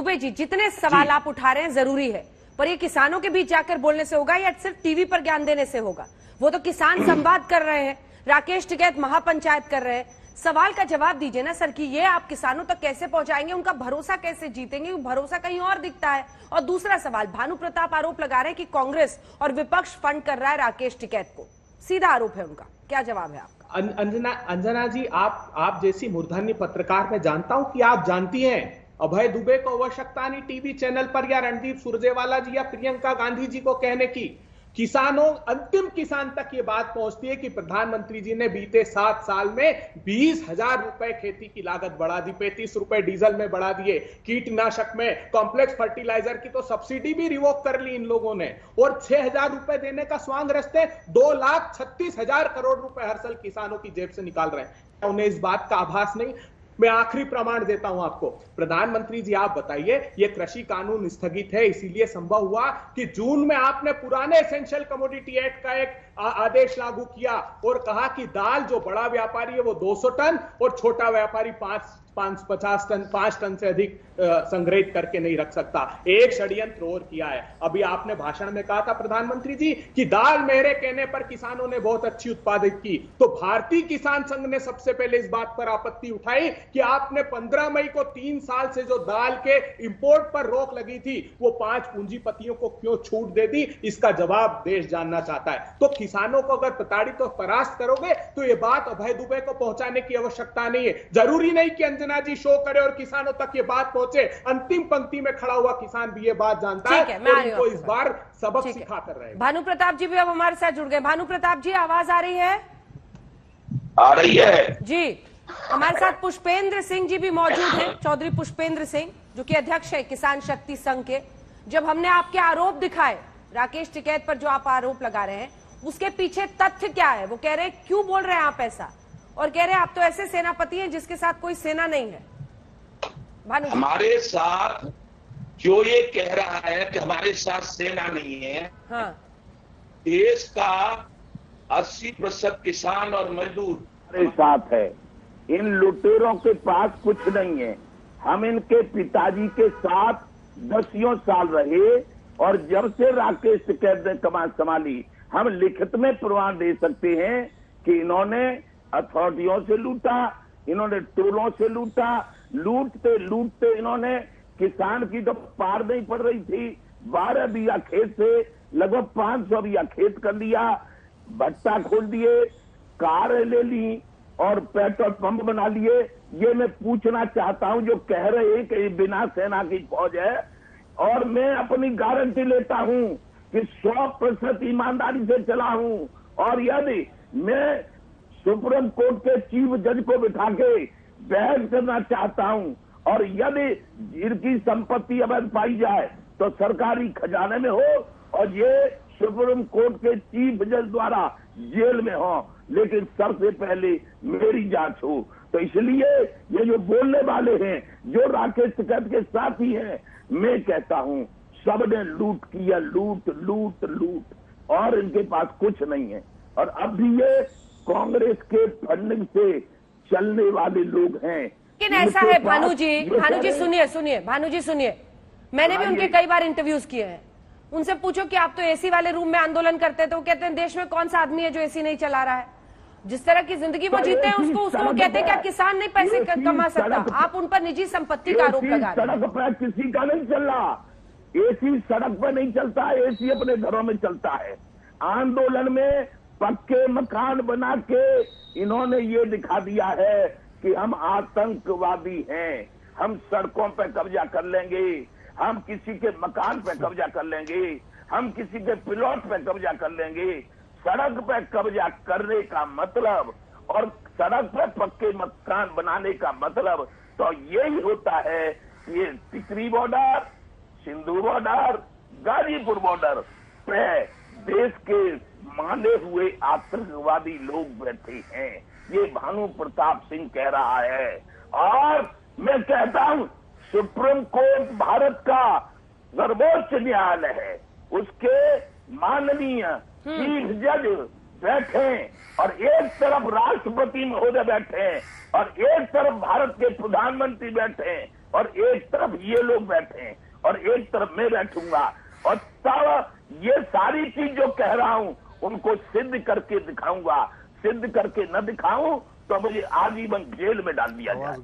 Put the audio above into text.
दुबे जी, जितने सवाल आप उठा रहे हैं जरूरी है, पर ये किसानों के बीच जाकर बोलने से होगा या सिर्फ टीवी पर ज्ञान देने से होगा? वो तो किसान संवाद कर रहे हैं, राकेश टिकैत महापंचायत कर रहे हैं। सवाल का जवाब दीजिए ना सर कि ये आप किसानों तक कैसे पहुंचाएंगे, उनका भरोसा कैसे जीतेंगे? भरोसा कहीं और दिखता है। और दूसरा सवाल, भानु प्रताप आरोप लगा रहे हैं कि कांग्रेस और विपक्ष फंड कर रहा है राकेश टिकैत को, सीधा आरोप है उनका, क्या जवाब है आपका? अंजना जी, आप जैसी मूर्धन्य पत्रकार मैं जानता हूं कि आप जानती हैं अभय दुबे को आवश्यकता नहीं टीवी चैनल पर या रणदीप सुरजेवाला जी या प्रियंका गांधी जी को कहने की। किसानों, अंतिम किसान तक ये बात पहुंचती है कि प्रधानमंत्री जी ने बीते 7 साल में 20,000 रुपए खेती की लागत बढ़ा दी, 35 रुपए डीजल में बढ़ा दिए, कीटनाशक में, कॉम्प्लेक्स फर्टिलाइजर की तो सब्सिडी भी रिवोक कर ली इन लोगों ने, और 6,000 रुपए देने का स्वांग रचते 2,36,000 करोड़ रुपए हर साल किसानों की जेब से निकाल रहे हैं। उन्हें इस बात का आभास नहीं? मैं आखिरी प्रमाण देता हूं आपको। प्रधानमंत्री जी आप बताइए, ये कृषि कानून स्थगित है इसीलिए संभव हुआ कि जून में आपने पुराने एसेंशियल कमोडिटी एक्ट का एक आदेश लागू किया और कहा कि दाल जो बड़ा व्यापारी है वो 200 टन और छोटा व्यापारी 5 टन से अधिक संग्रहित करके नहीं रख सकता। एक षड्यंत्र और किया है। अभी आपने भाषण में कहा था प्रधानमंत्री जी कि दाल मेरे कहने पर किसानों ने बहुत अच्छी उत्पादित की, तो भारतीय किसान संघ ने सबसे पहले इस बात पर आपत्ति उठाई कि आपने 15 मई को 3 साल से जो दाल के इंपोर्ट पर रोक लगी थी वो 5 पूंजीपतियों को क्यों छूट दे दी? इसका जवाब देश जानना चाहता है। तो किसानों को अगर प्रताड़ित और परास्त करोगे तो ये बात अभय दुबे को पहुंचाने की आवश्यकता नहीं है। जरूरी नहीं कि अंजना जी शो करे और किसानों तक ये बात पहुंचे। अंतिम पंक्ति में खड़ा हुआ किसान भी ये बात जानता है और इनको इस बार सबक सिखा कर रहे हैं। भानु प्रताप जी भी अब हमारे साथ जुड़ गए। भानु प्रताप जी, आवाज आ रही है? आ रही है जी। हमारे साथ पुष्पेंद्र सिंह जी भी मौजूद हैं, चौधरी पुष्पेंद्र सिंह, जो कि अध्यक्ष है किसान शक्ति संघ के। जब हमने आपके आरोप दिखाए राकेश टिकैत पर, जो आप आरोप लगा रहे हैं, उसके पीछे तथ्य क्या है? वो कह रहे हैं क्यों बोल रहे हैं आप ऐसा, और कह रहे हैं आप तो ऐसे सेनापति हैं जिसके साथ कोई सेना नहीं है। भानु, हमारे साथ जो ये कह रहा है कि हमारे साथ सेना नहीं है, हाँ, देश का 80% किसान और मजदूर हमारे साथ है। इन लुटेरों के पास कुछ नहीं है। हम इनके पिताजी के साथ 10 साल रहे और जब से राकेश टिकैत ने कमान संभाली, हम लिखित में प्रमाण दे सकते हैं कि इन्होंने अथॉरिटियों से लूटा, इन्होंने टोलों से लूटा, लूटते लूटते इन्होंने किसान की तो पार नहीं पड़ रही थी, 12 बीघा खेत से लगभग 500 बीघा खेत कर लिया, भट्टा खोल दिए, कार ले ली और पेट्रोल पंप बना लिए। ये मैं पूछना चाहता हूं, जो कह रहे हैं कि बिना सेना की फौज है, और मैं अपनी गारंटी लेता हूं कि 100% ईमानदारी से चला हूं, और यदि मैं सुप्रीम कोर्ट के चीफ जज को बिठा के बहस करना चाहता हूं और यदि इनकी संपत्ति अवैध पाई जाए तो सरकारी खजाने में हो और ये सुप्रीम कोर्ट के चीफ जज द्वारा जेल में हो, लेकिन सबसे पहले मेरी जांच हो। तो इसलिए ये जो बोलने वाले हैं, जो राकेश टिकैत के साथी हैं, मैं कहता हूं सबने लूट किया, लूट लूट लूट, और इनके पास कुछ नहीं है। और अब भी ये कांग्रेस के फंडिंग से चलने वाले लोग हैं। लेकिन ऐसा है भानु जी सुनिए, मैंने भी उनके कई बार इंटरव्यूज किए हैं। उनसे पूछो कि आप तो एसी वाले रूम में आंदोलन करते थे, वो कहते हैं देश में कौन सा आदमी है जो एसी नहीं चला रहा है। जिस तरह की जिंदगी वो जीते हैं उसको कहते हैं क्या किसान नहीं पैसे कमा सकता? आप उन पर निजी संपत्ति का आरोप लगा रहे हैं। सड़क पर किसी का नहीं चल रहा, एसी सड़क पर नहीं चलता, एसी अपने घरों में चलता है। आंदोलन में पक्के मकान बना के इन्होंने ये दिखा दिया है कि हम आतंकवादी हैं, हम सड़कों पर कब्जा कर लेंगे, हम किसी के मकान पे कब्जा कर लेंगे, हम किसी के प्लॉट पे कब्जा कर लेंगे। सड़क पे कब्जा करने का मतलब और सड़क पे पक्के मकान बनाने का मतलब तो यही होता है। ये Tikri border, Sindhu border, Ghazipur border पे देश के माने हुए आतंकवादी लोग बैठे हैं, ये भानु प्रताप सिंह कह रहा है। और मैं कहता हूं सुप्रीम कोर्ट भारत का सर्वोच्च न्यायालय है, उसके माननीय चीफ जज बैठे और एक तरफ राष्ट्रपति महोदय बैठे और एक तरफ भारत के प्रधानमंत्री बैठे, और एक तरफ ये लोग बैठे हैं और एक तरफ मैं बैठूंगा और तब ये सारी चीज जो कह रहा हूं उनको सिद्ध करके दिखाऊंगा। सिद्ध करके न दिखाऊं तो मुझे आजीवन जेल में डाल दिया जाए।